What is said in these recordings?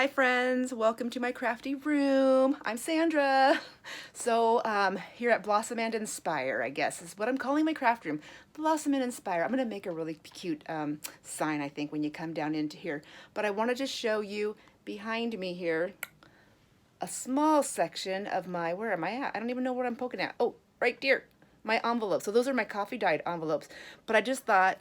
Hi friends, welcome to my crafty room. I'm Sandra. So here at Blossom and Inspire, I guess is what I'm calling my craft room. Blossom and Inspire. I'm gonna make a really cute sign, I think, when you come down into here. But I wanted to show you behind me here a small section of my, where am I at? I don't even know what I'm poking at. Oh, right there, my envelopes. So those are my coffee dyed envelopes. But I just thought,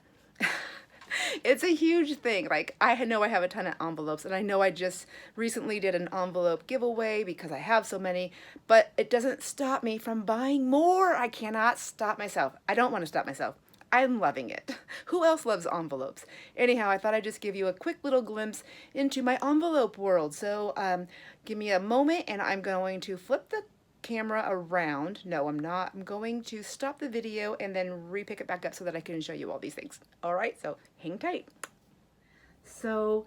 it's a huge thing. Like, I know I have a ton of envelopes, and I know I just recently did an envelope giveaway because I have so many, but it doesn't stop me from buying more. I cannot stop myself. I don't want to stop myself. I'm loving it. Who else loves envelopes? Anyhow, I thought I'd just give you a quick little glimpse into my envelope world. So give me a moment, and I'm going to flip the camera around. No, I'm not. I'm going to stop the video and then re-pick it back up so that I can show you all these things. All right, so hang tight. So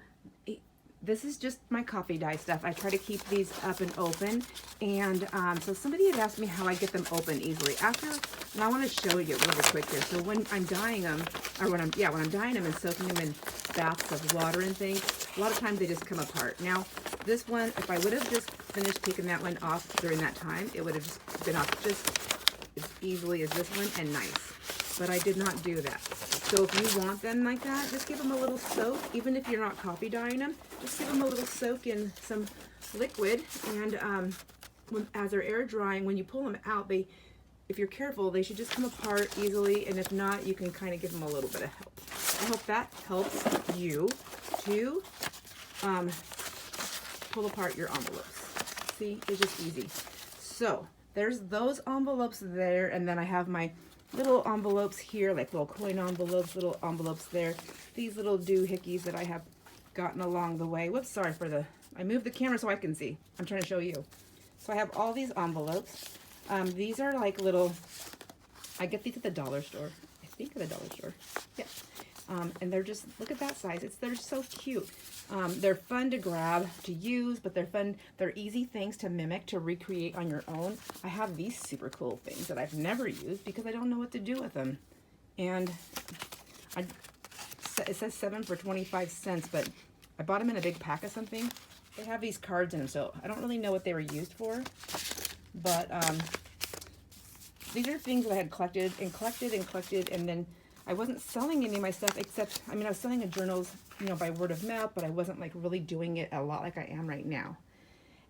this is just my coffee dye stuff. I try to keep these up and open, and so somebody had asked me how I get them open easily. And I want to show you really quick here. So when I'm dyeing them, or when I'm dyeing them and soaking them in baths of water and things, a lot of times they just come apart. Now, this one, if I would have just finished taking that one off during that time, it would have just been off just as easily as this one and nice. But I did not do that. So if you want them like that, just give them a little soak. Even if you're not coffee dyeing them, just give them a little soak in some liquid. And as they're air drying, when you pull them out, if you're careful, they should just come apart easily. And if not, you can kind of give them a little bit of help. I hope that helps you to pull apart your envelopes. See, it's just easy. So there's those envelopes there, and then I have my little envelopes here, like little coin envelopes, little envelopes there. These little doohickeys that I have gotten along the way. Whoops, sorry for I moved the camera so I can see. I'm trying to show you. So I have all these envelopes. These are like little, I get these at the dollar store. I think at the dollar store. Yeah. And they're just, look at that size. They're so cute. They're fun to grab, to use, but they're fun. They're easy things to mimic, to recreate on your own. I have these super cool things that I've never used because I don't know what to do with them. And it says 7 for 25 cents, but I bought them in a big pack of something. They have these cards in them, so I don't really know what they were used for. But these are things that I had collected, and then I wasn't selling any of my stuff except, I mean, I was selling the journals, you know, by word of mouth, but I wasn't like really doing it a lot like I am right now.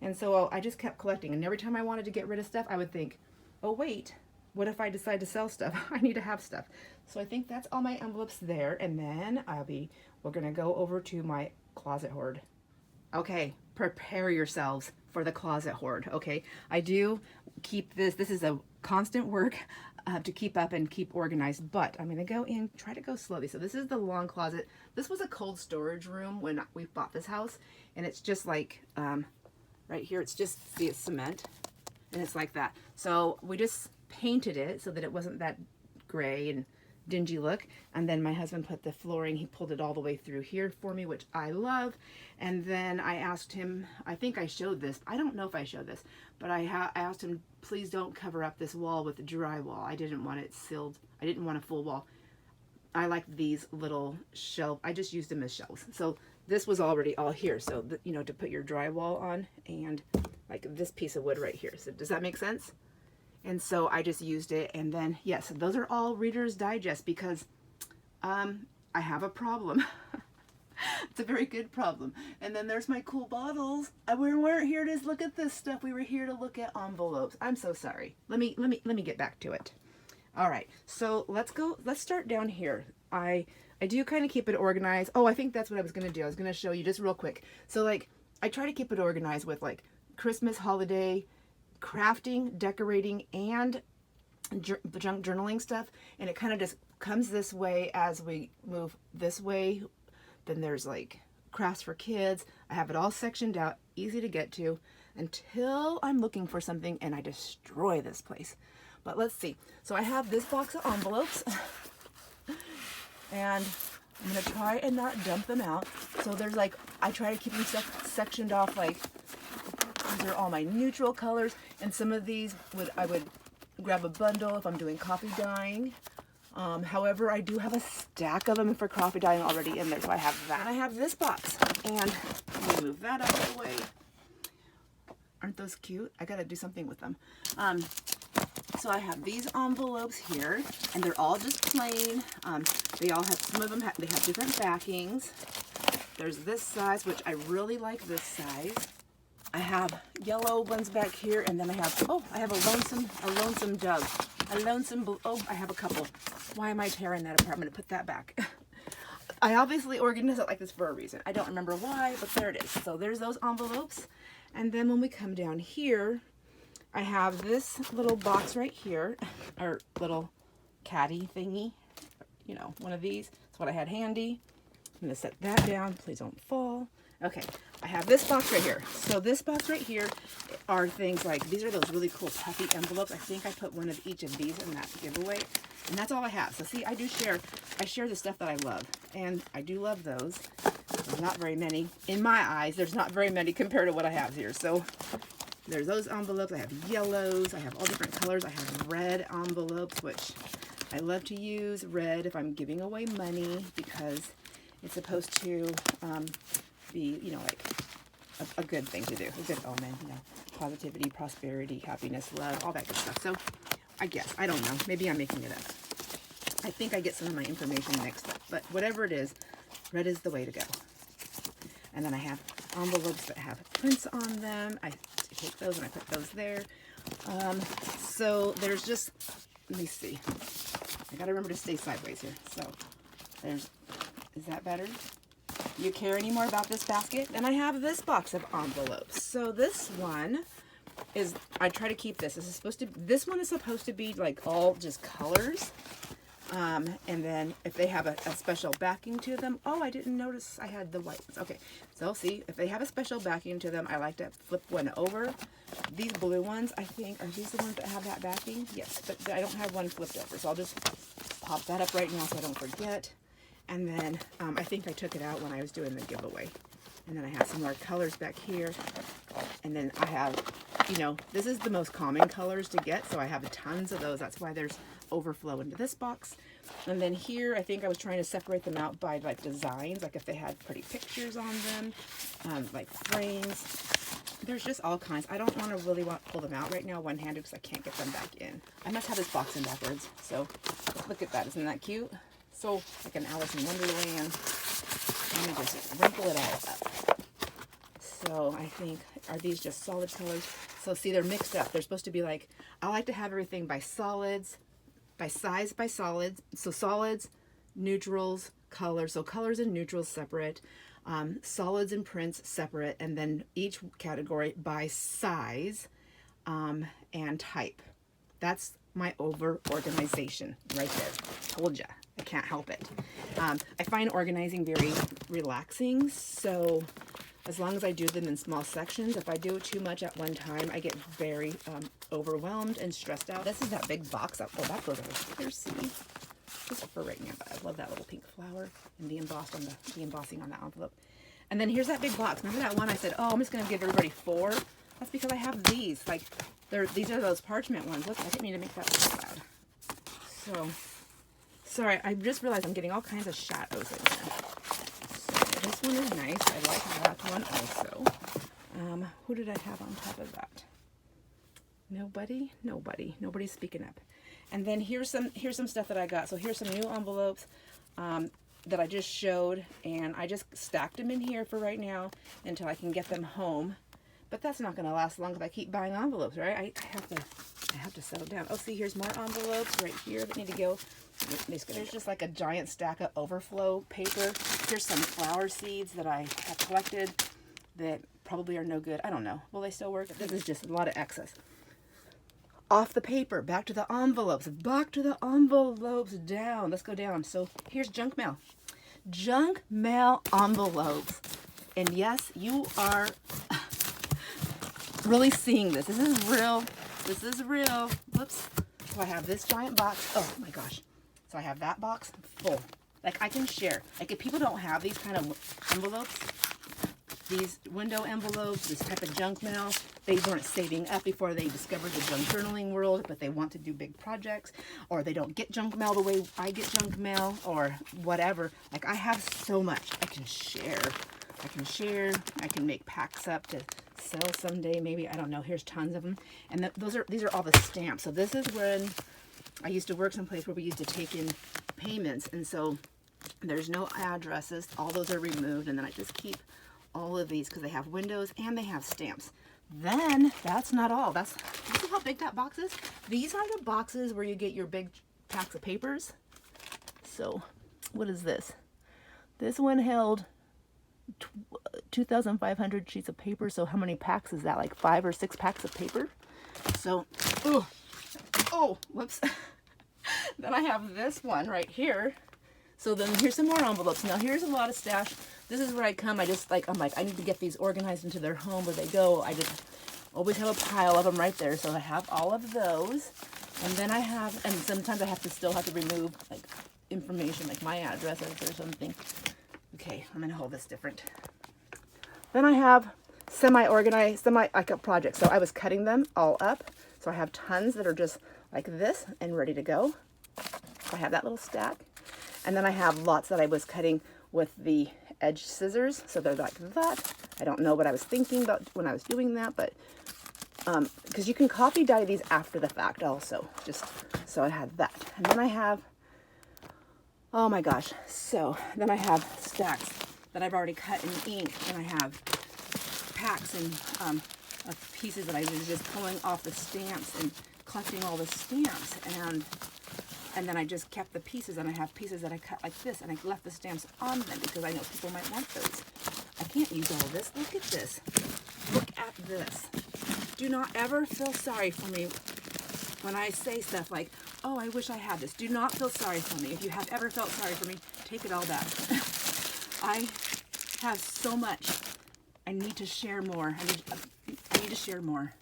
And so I just kept collecting, and every time I wanted to get rid of stuff, I would think, oh wait, what if I decide to sell stuff? I need to have stuff. So I think that's all my envelopes there, and then we're gonna go over to my closet hoard. Okay, prepare yourselves for the closet hoard, okay? I do keep this is a constant work to keep up and keep organized, but I'm gonna go in, try to go slowly. So this is the long closet. This was a cold storage room when we bought this house, and it's just like, right here, it's just, see, it's cement, and it's like that. So we just painted it so that it wasn't that gray and dingy look, and then my husband put the flooring, he pulled it all the way through here for me, which I love. And then I asked him, I think I showed this, I don't know if I showed this, but I asked him, please don't cover up this wall with the drywall. I didn't want it sealed. I didn't want a full wall. I like these little shelves. I just used them as shelves. So this was already all here, so you know, to put your drywall on, and like this piece of wood right here. So does that make sense? And so I just used it, and then, yes, those are all Reader's Digest because I have a problem. It's a very good problem. And then there's my cool bottles. We weren't here to look at this stuff. We were here to look at envelopes. I'm so sorry. Let me get back to it. All right, so let's start down here. I do kind of keep it organized. Oh, I think that's what I was gonna do. I was gonna show you just real quick. So like, I try to keep it organized with like Christmas, holiday, crafting, decorating, and junk journaling stuff, and it kind of just comes this way as we move this way. Then there's like crafts for kids. I have it all sectioned out, easy to get to, until I'm looking for something and I destroy this place. But let's see. So I have this box of envelopes, and I'm gonna try and not dump them out. So there's like, I try to keep them sectioned off, like these are all my neutral colors, and some of these I would grab a bundle if I'm doing coffee dyeing. However, I do have a stack of them for coffee dyeing already in there, so I have that. And I have this box, and move that out of the way. Aren't those cute? I gotta do something with them. So I have these envelopes here, and they're all just plain. They all have, some of them they have different backings. There's this size, which I really like this size. I have yellow ones back here, and then I have, oh, I have a lonesome dove. A lonesome, oh, I have a couple. Why am I tearing that apart? I'm gonna put that back. I obviously organized it like this for a reason. I don't remember why, but there it is. So there's those envelopes. And then when we come down here, I have this little box right here, or little caddy thingy, you know, one of these. That's what I had handy. I'm gonna set that down, please don't fall. Okay, I have this box right here. So this box right here are things like, these are those really cool puffy envelopes. I think I put one of each of these in that giveaway. And that's all I have. So see, I share the stuff that I love. And I do love those. There's not very many. In my eyes, there's not very many compared to what I have here. So there's those envelopes. I have yellows. I have all different colors. I have red envelopes, which I love to use red if I'm giving away money, because it's supposed to be, you know, like a good thing to do, a good omen, you know, positivity, prosperity, happiness, love, all that good stuff. So I guess, I don't know, maybe I'm making it up. I think I get some of my information mixed up, but whatever it is, red is the way to go. And then I have envelopes that have prints on them. I take those and I put those there. So there's just, let me see. I gotta remember to stay sideways here. So there's, is that better? You care any more about this basket? Then I have this box of envelopes. So this one is, I try to keep this. This one is supposed to be like all just colors. And then if they have a special backing to them, oh, I didn't notice I had the white ones. Okay, so see, if they have a special backing to them, I like to flip one over. These blue ones, I think, are these the ones that have that backing? Yes, but I don't have one flipped over, so I'll just pop that up right now so I don't forget. And then I think I took it out when I was doing the giveaway. And then I have some more colors back here. And then I have, you know, this is the most common colors to get, so I have tons of those. That's why there's overflow into this box. And then here, I think I was trying to separate them out by like designs, like if they had pretty pictures on them, like frames. There's just all kinds. I don't want to really pull them out right now one-handed because I can't get them back in. I must have this box in backwards. So look at that. Isn't that cute? So like an Alice in Wonderland. Let me just wrinkle it all up. So I think, are these just solid colors? So see, they're mixed up. They're supposed to be like, I like to have everything by solids, by size, by solids. So solids, neutrals, colors. So colors and neutrals separate. Solids and prints separate. And then each category by size and type. That's my over-organization right there. Told ya. I can't help it. I find organizing very relaxing, so as long as I do them in small sections, if I do too much at one time, I get very overwhelmed and stressed out. This is that big box up. Oh, that goes over here, see? Just for right now, but I love that little pink flower and the embossing on the envelope. And then here's that big box. Remember that one I said, oh, I'm just going to give everybody 4? That's because I have these. Like, these are those parchment ones. Look, I didn't mean to make that so loud. So, sorry, I just realized I'm getting all kinds of shadows in here. So this one is nice. I like that one also. Who did I have on top of that? Nobody? Nobody. Nobody's speaking up. And then here's some stuff that I got. So here's some new envelopes that I just showed, and I just stacked them in here for right now until I can get them home. But that's not going to last long if I keep buying envelopes, right? I have to settle down. Oh, see, here's more envelopes right here that need to go. There's just like a giant stack of overflow paper. Here's some flower seeds that I have collected that probably are no good. I don't know. Will they still work? This is just a lot of excess. Off the paper, back to the envelopes, back to the envelopes, down. Let's go down. So here's junk mail. Junk mail envelopes. And yes, you are really seeing this. This is real. This is real. Whoops. So I have this giant box. Oh my gosh. So I have that box full. Like I can share. Like if people don't have these kind of envelopes, these window envelopes, this type of junk mail, they weren't saving up before they discovered the junk journaling world, but they want to do big projects, or they don't get junk mail the way I get junk mail, or whatever. Like I have so much I can share. I can share. I can make packs up to sell someday, maybe. I don't know. Here's tons of them. And these are all the stamps. So this is when I used to work someplace where we used to take in payments. And so there's no addresses. All those are removed. And then I just keep all of these because they have windows and they have stamps. Then that's not all. You see how big that box is? These are the boxes where you get your big packs of papers. So what is this? This one held 2,500 sheets of paper. So how many packs is that? Like 5 or 6 packs of paper. So, oh, whoops. Then I have this one right here. So then here's some more envelopes. Now here's a lot of stash. This is where I come. I'm like, I need to get these organized into their home where they go. I just always have a pile of them right there. So I have all of those. And then I have, and sometimes I still have to remove like information, like my addresses or something. Okay, I'm gonna hold this different. Then I have semi-organized, like projects. So I was cutting them all up. So I have tons that are just like this and ready to go. So I have that little stack. And then I have lots that I was cutting with the edge scissors. So they're like that. I don't know what I was thinking about when I was doing that, but because you can copy dye these after the fact also. Just so I had that. And then I have, oh my gosh. So then I have stacks that I've already cut in ink, and I have packs and of pieces that I was just pulling off the stamps and collecting all the stamps, and then I just kept the pieces, and I have pieces that I cut like this, and I left the stamps on them because I know people might want those. I can't use all of this. Look at this. Look at this. Do not ever feel sorry for me when I say stuff like, oh, I wish I had this. Do not feel sorry for me. If you have ever felt sorry for me, take it all back. I have so much. I need to share more. I need to share more.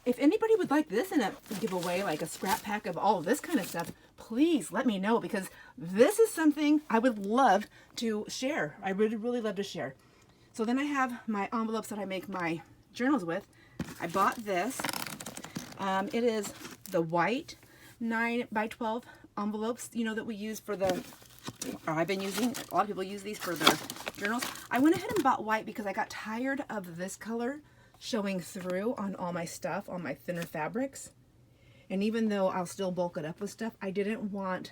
If anybody would like this in a giveaway, like a scrap pack of all of this kind of stuff, please let me know, because this is something I would love to share. I really, really love to share. So then I have my envelopes that I make my journals with. I bought this. It is the white 9x12 envelopes, you know, that we use for the, or I've been using, a lot of people use these for their journals. I went ahead and bought white because I got tired of this color showing through on all my stuff, on my thinner fabrics. And even though I'll still bulk it up with stuff, I didn't want,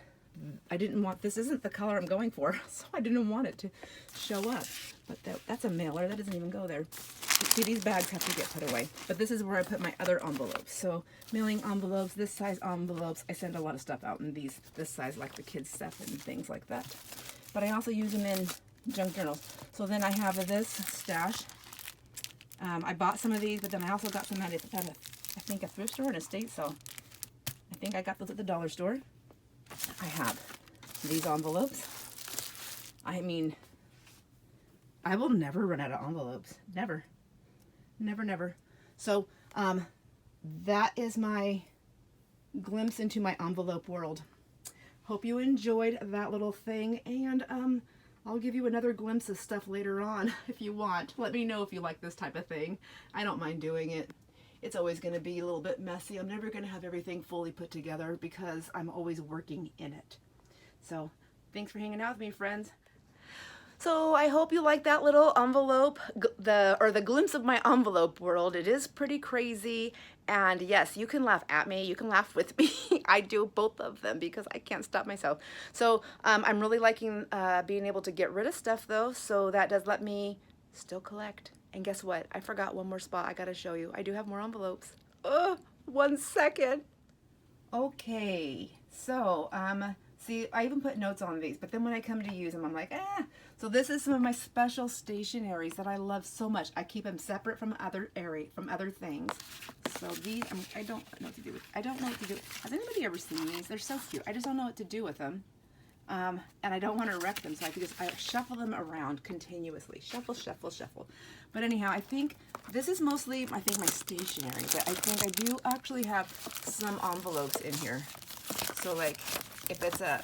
this isn't the color I'm going for, so I didn't want it to show up. But that's a mailer, that doesn't even go there. See, these bags have to get put away. But this is where I put my other envelopes. So mailing envelopes, this size envelopes, I send a lot of stuff out in this size, like the kids' stuff and things like that. But I also use them in junk journals. So then I have this stash. I bought some of these, but then I also got some at I think a thrift store and a estate sale. I think I got those at the dollar store. I have these envelopes. I mean, I will never run out of envelopes. Never. Never, never. So, that is my glimpse into my envelope world. Hope you enjoyed that little thing, and I'll give you another glimpse of stuff later on if you want. Let me know if you like this type of thing. I don't mind doing it. It's always going to be a little bit messy. I'm never going to have everything fully put together because I'm always working in it. So, thanks for hanging out with me, friends. So I hope you like that little envelope, the glimpse of my envelope world. It is pretty crazy, and yes, you can laugh at me, you can laugh with me. I do both of them because I can't stop myself. So I'm really liking being able to get rid of stuff though, so that does let me still collect. And guess what? I forgot one more spot I gotta show you. I do have more envelopes. 1 second. Okay, so see, I even put notes on these, but then when I come to use them, I'm like, So this is some of my special stationaries that I love so much. I keep them separate from other things. So these, I don't know what to do with. I don't know what to do. Has anybody ever seen these? They're so cute. I just don't know what to do with them. And I don't want to wreck them, so I shuffle them around continuously. Shuffle, shuffle, shuffle. But anyhow, I think this is mostly, my stationery. But I think I do actually have some envelopes in here. So like, if it's a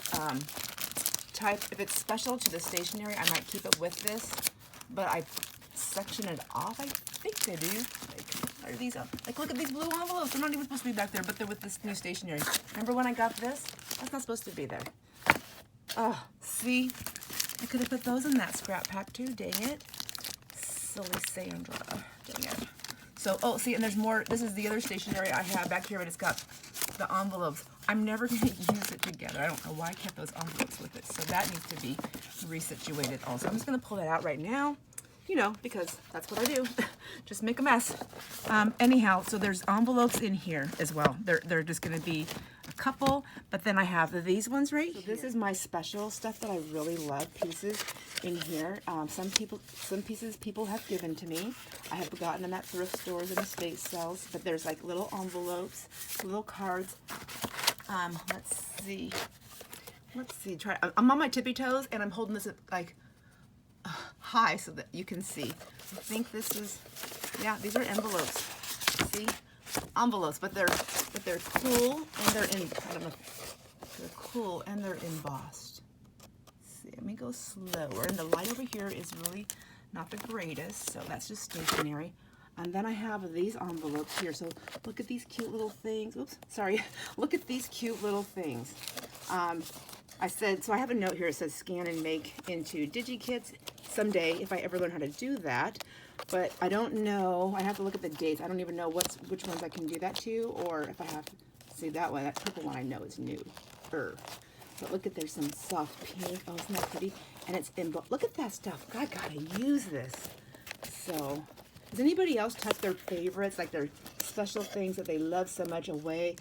if it's special to the stationery, I might keep it with this. But I section it off. I think I do. Like, are these up? Like, look at these blue envelopes. They're not even supposed to be back there, but they're with this new stationery. Remember when I got this? That's not supposed to be there. Oh, see? I could have put those in that scrap pack too, dang it. Silly Sandra. Dang it. So, oh, see, and there's more. This is the other stationery I have back here, but it's got the envelopes. I'm never going to use it together. I don't know why I kept those envelopes with it. So that needs to be resituated also. I'm just going to pull that out right now, you know, because that's what I do. Just make a mess. Anyhow, so there's envelopes in here as well. They're just going to be a couple, but then I have these ones right here. So this is my special stuff that I really love, pieces in here. Some pieces people have given to me. I have gotten them at thrift stores and estate sales, but there's like little envelopes, little cards. Let's see. Try. I'm on my tippy toes and I'm holding this like high so that you can see. I think this is, yeah, these are envelopes. See, envelopes, but they're cool and they're in. I don't know. They're cool and they're embossed. Let's see, let me go slower. And the light over here is really not the greatest, so that's just stationery. And then I have these envelopes here. So look at these cute little things. Oops, sorry. Look at these cute little things. I said, so I have a note here. It says scan and make into DigiKits someday if I ever learn how to do that. But I don't know. I have to look at the dates. I don't even know which ones I can do that to, or if I have to see that one. That purple one I know is new. But look at, there's some soft pink. Oh, isn't that pretty? And it's in, look at that stuff. I gotta use this. So, does anybody else tuck their favorites, like their special things that they love so much away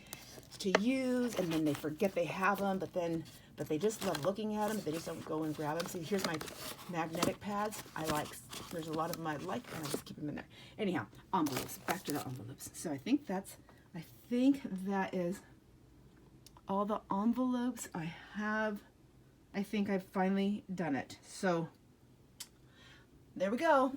to use, and then they forget they have them, but they just love looking at them, but they just don't go and grab them? See, here's my magnetic pads. There's a lot of them I like, and I just keep them in there. Anyhow, envelopes, back to the envelopes. So I think that is all the envelopes I have. I think I've finally done it. So there we go.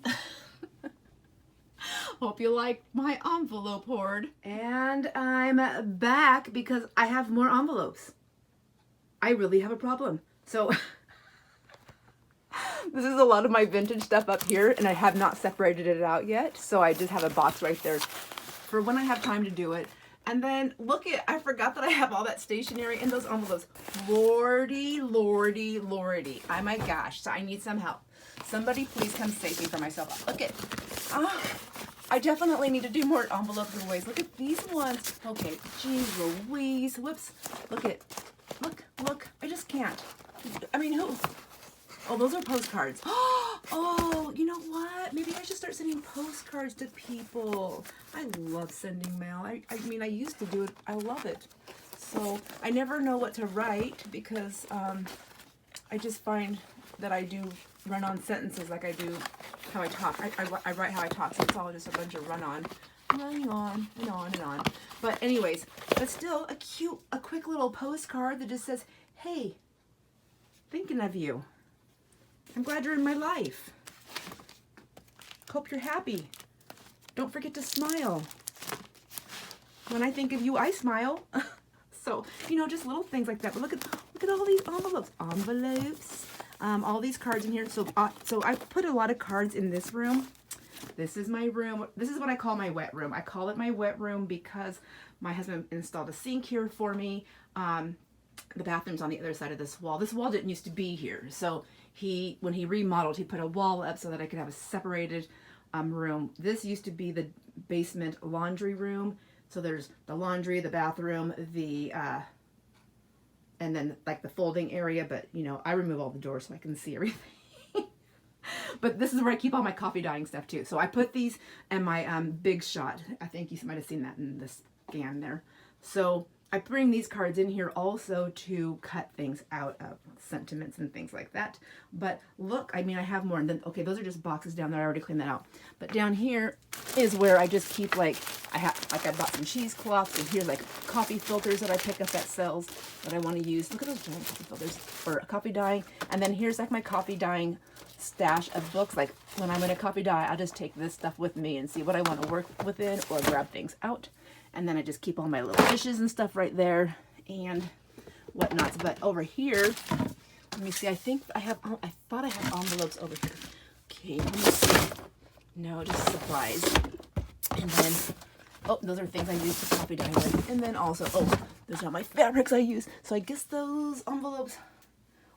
Hope you like my envelope hoard. And I'm back because I have more envelopes. I really have a problem. So this is a lot of my vintage stuff up here, and I have not separated it out yet. So I just have a box right there for when I have time to do it. And then look at, I forgot that I have all that stationery in those envelopes. Lordy, lordy, lordy. Oh my gosh, so I need some help. Somebody please come save me from myself. Look at, I definitely need to do more envelope giveaways. Look at these ones. Okay, geez Louise, whoops. Look, I just can't. I mean, who? Oh, those are postcards. Oh, you know what? Maybe I should start sending postcards to people. I love sending mail. I mean, I used to do it. I love it. So I never know what to write because I just find that I do run-on sentences like I do how I talk. I write how I talk, so it's all just a bunch of run-on. Running on and on and on. But anyways, but still a quick little postcard that just says, hey, thinking of you. I'm glad you're in my life. Hope you're happy. Don't forget to smile. When I think of you, I smile. So, you know, just little things like that. But look at all these envelopes. All these cards in here. So I put a lot of cards in this room. This is my room. This is what I call my wet room. I call it my wet room because my husband installed a sink here for me. The bathroom's on the other side of this wall. This wall didn't used to be here. So when he remodeled, he put a wall up so that I could have a separated room. This used to be the basement laundry room. So there's the laundry, the bathroom, and then like the folding area. But you know, I remove all the doors so I can see everything. But this is where I keep all my coffee dyeing stuff too. So I put these in my Big Shot. I think you might have seen that in the scan there. So I bring these cards in here also to cut things out of sentiments and things like that. But look, I mean, I have more. And then, okay, those are just boxes down there. I already cleaned that out. But down here is where I just keep I bought some cheesecloths, and here's like coffee filters that I pick up at sales that I want to use. Look at those giant coffee filters for coffee dyeing. And then here's like my coffee dyeing stash of books. Like when I'm in a coffee dye, I'll just take this stuff with me and see what I want to work within or grab things out. And then I just keep all my little dishes and stuff right there and whatnots. But over here, let me see. I thought I had envelopes over here. Okay, let me see. No, just supplies. And then, oh, those are things I use for coffee dyeing with. And then also, oh, those are my fabrics I use. So I guess those envelopes,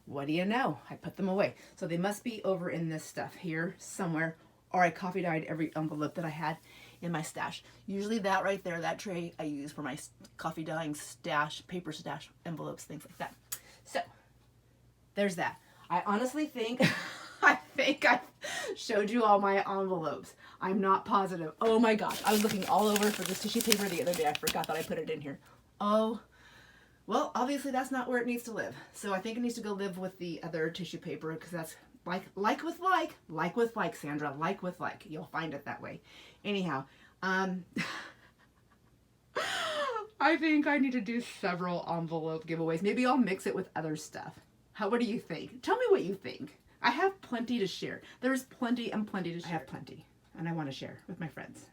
what do you know? I put them away. So they must be over in this stuff here somewhere, or I coffee dyed every envelope that I had in my stash. Usually that right there, that tray, I use for my coffee dyeing stash, paper stash, envelopes, things like that. So there's that. I honestly think, I think I showed you all my envelopes. I'm not positive. Oh my gosh, I was looking all over for this tissue paper the other day. I forgot that I put it in here. Oh, well, obviously that's not where it needs to live. So I think it needs to go live with the other tissue paper, because that's like with like, Sandra, like with like. You'll find it that way. Anyhow, I think I need to do several envelope giveaways. Maybe I'll mix it with other stuff. What do you think? Tell me what you think. I have plenty to share. There's plenty and plenty to share. I have plenty, and I want to share with my friends.